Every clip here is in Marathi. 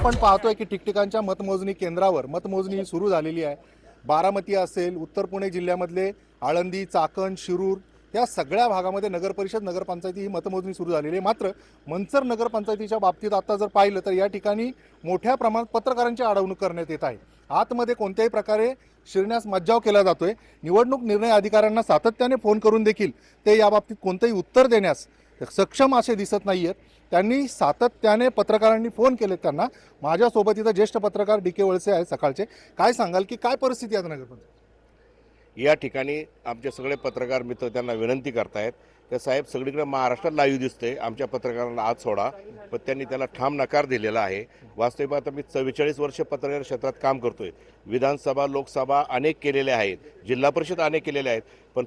आपण पाहतोय की ठिकठिकाणच्या मतमोजणी केंद्रावर मतमोजणी सुरू झालेली आहे। बारामती असेल, उत्तर पुणे जिल्ह्यामधले आळंदी, चाकण, शिरूर या सगळ्या भागामध्ये नगरपरिषद नगरपंचायती ही मतमोजणी सुरू झालेली आहे। मात्र मंचर नगरपंचायतीच्या बाबतीत आता जर पाहिलं तर या ठिकाणी मोठ्या प्रमाणात पत्रकारांची अडवणूक करण्यात येत आहे। आतमध्ये कोणत्याही प्रकारे शिरण्यास मज्जाव केला जातोय। निवडणूक निर्णय अधिकाऱ्यांना सातत्याने फोन करून देखील ते या बाबतीत कोणतेही उत्तर देण्यास सक्षम असे दिसत नाहीयेत। त्यांनी सातत्याने पत्रकारांनी फोन केले त्यांना। माझ्यासोबत इथं ज्येष्ठ पत्रकार डी.के. वळसे आहेत सकाळचे। काय सांगाल की काय परिस्थिती आहे नगरपंचायत? या ठिकाणी आमचे सगळे पत्रकार मित्र त्यांना विनंती करतायत की साहेब सगळीकडे महाराष्ट्रात लाईव्ह दिसते, आमच्या पत्रकारांना आत सोडा, पण त्यांनी त्याला ठाम नकार दिलेला आहे। वास्तविक आता मी 44 वर्ष पत्रकार क्षेत्रात काम करतोय। विधानसभा, लोकसभा अनेक केलेल्या आहेत, जिल्हा परिषद अनेक केलेल्या आहेत, पण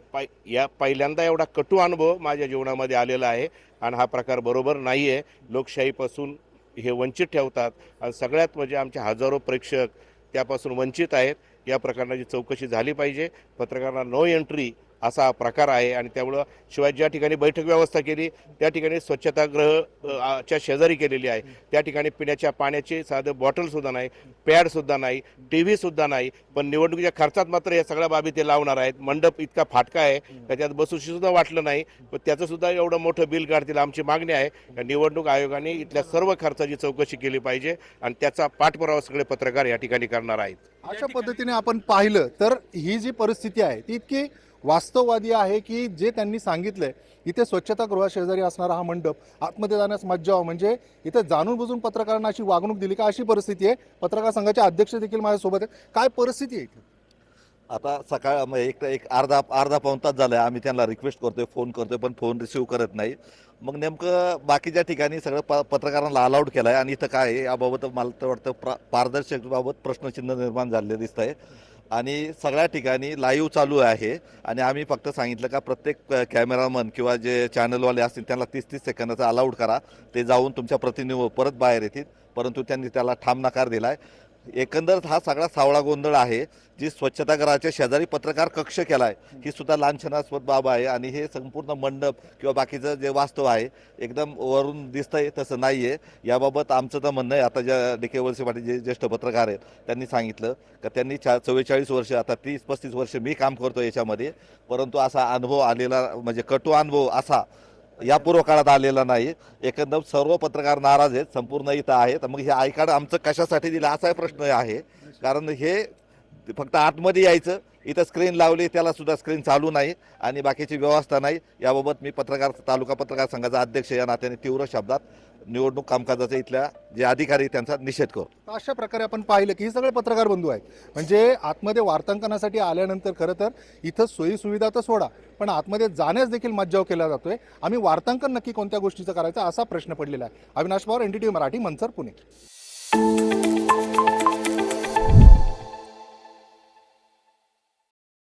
पहिल्यांदा एवढा कटू अनुभव माझ्या जीवनामध्ये आलेला आहे आणि हा प्रकार बरोबर नाही आहे। लोकशाहीपासून हे वंचित ठेवतात आणि सगळ्यात म्हणजे आमचे हजारो प्रेक्षक त्यापासून वंचित आहेत। या प्रकरणाची चौकशी झाली पाहिजे। पत्रकारांना नो एंट्री असा प्रकार आहे आणि त्यामुळं शिवाय ज्या ठिकाणी बैठक व्यवस्था केली त्या ठिकाणी स्वच्छतागृह च्या शेजारी केलेली आहे, त्या ठिकाणी पिण्याच्या पाण्याचे साधं बॉटलसुद्धा नाही, पॅडसुद्धा नाही, TV सुद्धा नाही, पण निवडणुकीच्या खर्चात मात्र या सगळ्या बाबी ते लावणार आहेत। मंडप इतका फाटका आहे त्याच्यात बसूशीसुद्धा वाटलं नाही, पण त्याचंसुद्धा एवढं मोठं बिल काढतील। आमची मागणी आहे की निवडणूक आयोगाने इथल्या सर्व खर्चाची चौकशी केली पाहिजे आणि त्याचा पाठपुरावा सगळे पत्रकार या ठिकाणी करणार आहेत। अशा पद्धतीने आपण पाहिलं तर ही जी परिस्थिती आहे ती इतकी वास्तववादी आहे की जे त्यांनी सांगितलंय इथे स्वच्छतागृहा शेजारी असणारा हा मंडप आतमध्ये जाण्यास मज्जाव, म्हणजे इथे जाणून बुजून पत्रकारांना अशी वागणूक दिली का, अशी परिस्थिती आहे। पत्रकार संघाचे अध्यक्ष देखील माझ्यासोबत आहेत। काय परिस्थिती आहे इथे? आता सकाळ एक अर्धा पाऊण तास झाला आम्ही त्यांना रिक्वेस्ट करतोय, फोन करतोय, पण फोन रिसिव्ह करत नाही। मग नेमकं बाकीच्या ठिकाणी सगळं पत्रकारांना अलाउड केलं आहे आणि इथं काय आहे याबाबत मला तर वाटतं पारदर्शकतेबाबत प्रश्नचिन्ह निर्माण झालेलं दिसत आहे आणि सगळ्या ठिकाणी लाईव्ह चालू आहे आणि आम्ही फक्त सांगितलं का प्रत्येक कॅमेरामन किंवा जे चॅनलवाले असतील त्यांना 30-30 सेकंदाचा अलाउड करा, ते जाऊन तुमच्या प्रतिनिधी परत बाहेर येतील, परंतु त्यांनी त्याला ठाम नकार दिला आहे। एकंदर हा सगळा सावळा गोंधळ आहे। जी स्वच्छतागृहाच्या शेजारी पत्रकार कक्ष केला आहे ही सुद्धा लांछनास्पद बाब आहे आणि हे संपूर्ण मंडप किंवा बाकीचं जे वास्तव आहे एकदम वरून दिसतंय तसं नाही आहे। याबाबत आमचं तर म्हणणं आहे, आता ज्या डी.के. वळसे पाटील जे ज्येष्ठ पत्रकार आहेत त्यांनी सांगितलं का त्यांनी 44 वर्ष, आता 30-35 वर्ष मी काम करतो याच्यामध्ये, परंतु असा अनुभव आलेला म्हणजे कटू अनुभव असा यापूर्व काळात आलेला नाही। एकंदर सर्व पत्रकार नाराज आहेत, संपूर्ण इथं आहेत। मग हे आय कार्ड आमचं कशासाठी दिलं असा प्रश्न आहे, कारण हे फक्त आतमध्ये यायचं, इथं स्क्रीन लावली त्याला सुद्धा स्क्रीन चालू नाही आणि बाकीची व्यवस्था नाही। याबाबत मी तालुका पत्रकार संघाचा अध्यक्ष या नात्याने तीव्र शब्दात निवडणूक कामकाजाचा इथल्या जे अधिकारी त्यांचा निषेध करतो। अशा प्रकारे आपण पाहिलं की हे सगळे पत्रकार बंधू आहेत, म्हणजे आतमध्ये वार्तांकनासाठी आल्यानंतर खरं तर इथं सोयी सुविधा तर सोडा पण आतमध्ये जाण्यास देखील मज्जाव केला जातोय। आम्ही वार्तांकन नक्की कोणत्या गोष्टीचं करायचं असा प्रश्न पडलेला आहे। अविनाश पवार, NDTV मराठी, मंचर, पुणे।